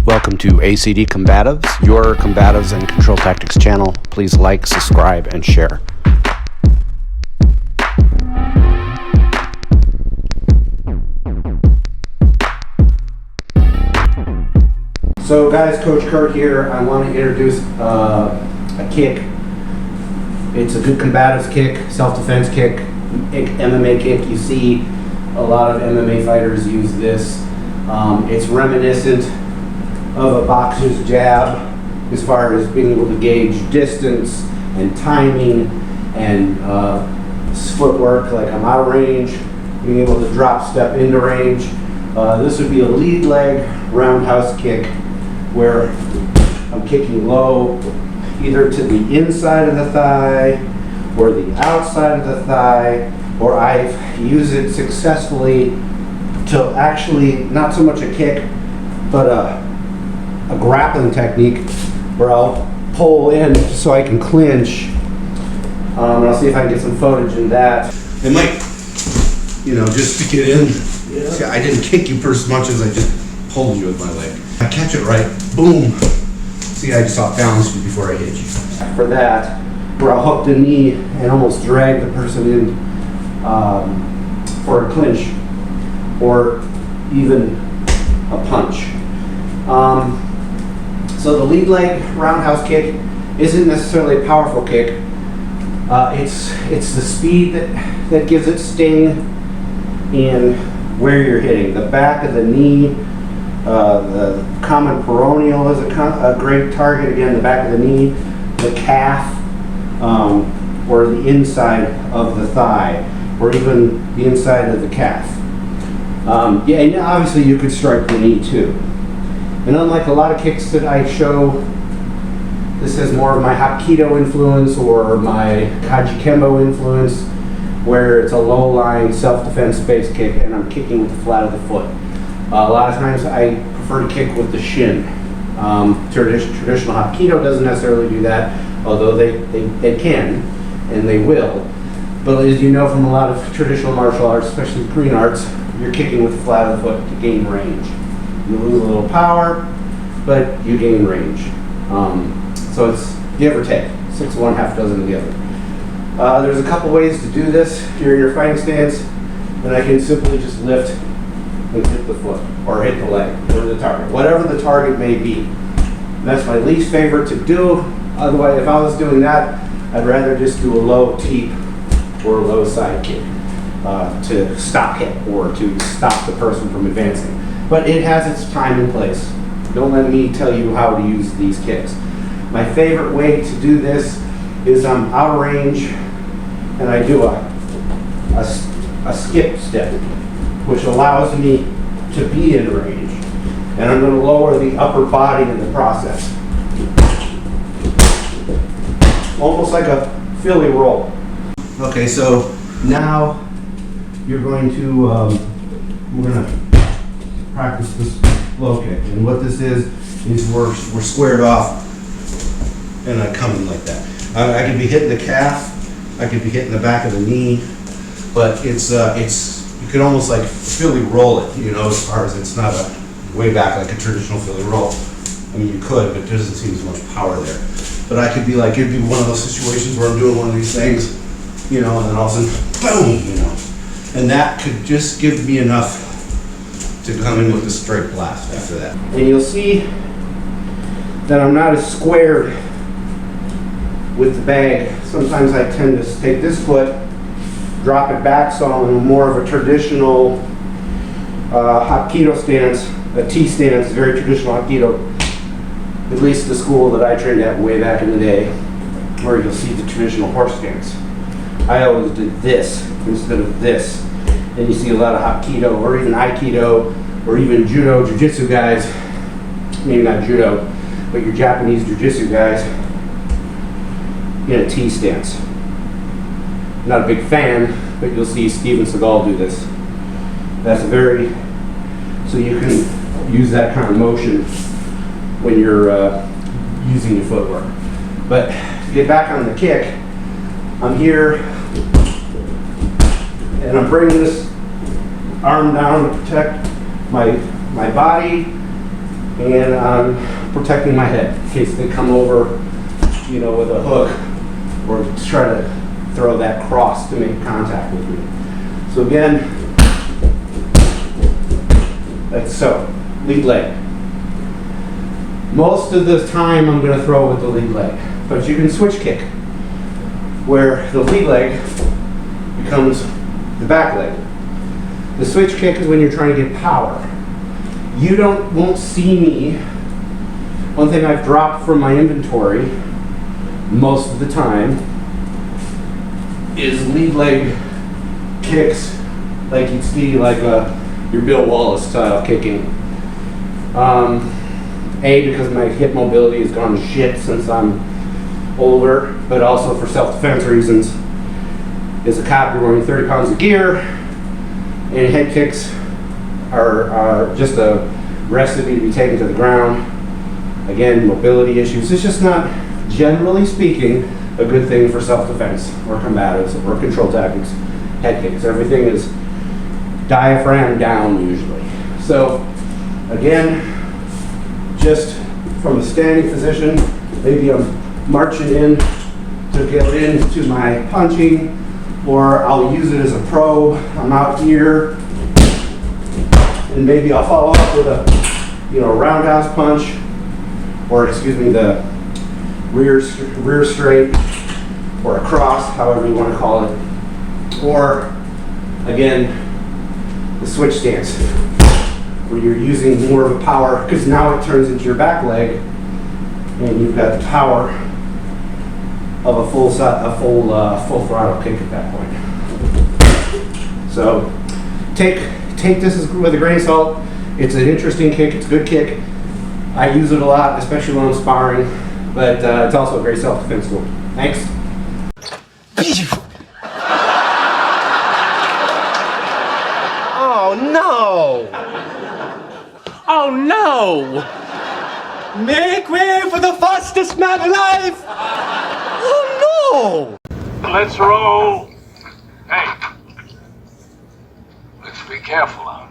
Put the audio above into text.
Welcome to ACD Combatives, your combatives and control tactics channel. Please like, subscribe, and share. So guys, Coach Kurt here. I want to introduce a kick. It's a good combatives kick, self-defense kick, MMA kick. You see a lot of MMA fighters use this. It's reminiscent of a boxer's jab as far as being able to gauge distance and timing and footwork, like I'm out of range, being able to drop step into range. This would be a lead leg roundhouse kick where I'm kicking low either to the inside of the thigh or the outside of the thigh, or I've used it successfully to actually not so much a kick but a grappling technique where I'll pull in so I can clinch. And I'll see if I can get some footage in that. It might, just to get in. Yeah. See, I didn't kick you for as much as I just pulled you with my leg. I catch it right, boom. See, I just off-balanced you before I hit you. For that, where I'll hook the knee and almost drag the person in for a clinch or even a punch. So the lead leg roundhouse kick isn't necessarily a powerful kick. It's the speed that gives it sting and where you're hitting. The back of the knee, the common peroneal is a great target. Again, the back of the knee, the calf, or the inside of the thigh, or even the inside of the calf. And obviously you could strike the knee too. And unlike a lot of kicks that I show, this has more of my Hapkido influence or my Kaji Kembo influence, where it's a low-lying self-defense based kick and I'm kicking with the flat of the foot. A lot of times I prefer to kick with the shin. Traditional Hapkido doesn't necessarily do that, although they can and they will. But as you know from a lot of traditional martial arts, especially Korean arts, you're kicking with the flat of the foot to gain range. You lose a little power, but you gain range. So it's give or take, 6 of one, half dozen of the other. There's a couple ways to do this. If you're in your fighting stance, then I can simply just lift and hit the foot, or hit the leg, or the target, whatever the target may be. That's my least favorite to do. Otherwise, if I was doing that, I'd rather just do a low teep or a low side kick to stop hit or to stop the person from advancing. But it has its time and place. Don't let me tell you how to use these kicks. My favorite way to do this is I'm out of range and I do a skip step, which allows me to be in range. And I'm going to lower the upper body in the process. Almost like a Philly roll. Okay, so now you're going to, we're going to practice this low kick. And what this is we're squared off and I come in like that. I could be hitting the calf, I could be hitting the back of the knee, but it's you could almost like Philly roll it, as far as it's not a way back like a traditional Philly roll. I mean, you could, but there doesn't seem as much power there. But I could be like, it'd be one of those situations where I'm doing one of these things, and then all of a sudden, boom, and that could just give me enough to come in with a straight blast after that. And you'll see that I'm not as squared with the bag. Sometimes I tend to take this foot, drop it back, so I'm in more of a traditional Hapkido stance, a T stance, very traditional Hapkido, at least the school that I trained at way back in the day, where you'll see the traditional horse stance. I always did this instead of this. And you see a lot of Hapkido or even Aikido or even Judo, Jiu-Jitsu guys, maybe not Judo, but your Japanese Jiu-Jitsu guys in a T stance. Not a big fan, but you'll see Steven Seagal do this. That's so you can use that kind of motion when you're using your footwork. But to get back on the kick, I'm here and I'm bringing this arm down to protect my body and I'm protecting my head in case they come over, you know, with a hook or try to throw that cross to make contact with me. So again, like so, lead leg. Most of the time I'm going to throw with the lead leg, but you can switch kick where the lead leg becomes the back leg. The switch kick is when you're trying to get power. You won't see me. One thing I've dropped from my inventory most of the time is lead leg kicks, like you'd see like your Bill Wallace style kicking. Because my hip mobility has gone to shit since I'm older, but also for self-defense reasons. As a cop, you're wearing 30 pounds of gear, and head kicks are just a recipe to be taken to the ground. Again, mobility issues. It's just not, generally speaking, a good thing for self-defense or combatives or control tactics. Head kicks. Everything is diaphragm down usually. So, again, just from a standing position, maybe I'm marching in to get into my punching, or I'll use it as a probe. I'm out here, and maybe I'll follow up with a, roundhouse punch, or excuse me, the rear straight, or a cross, however you want to call it, or again, the switch stance, where you're using more of a power, because now it turns into your back leg, and you've got the power of a full throttle kick at that point. So take this with a grain of salt. It's an interesting kick. It's a good kick. I use it a lot, especially when I'm sparring, but it's also a great self-defense tool. Thanks. Oh no! Oh no! Make way for the fastest man alive! Oh no! Let's roll. Hey, let's be careful out.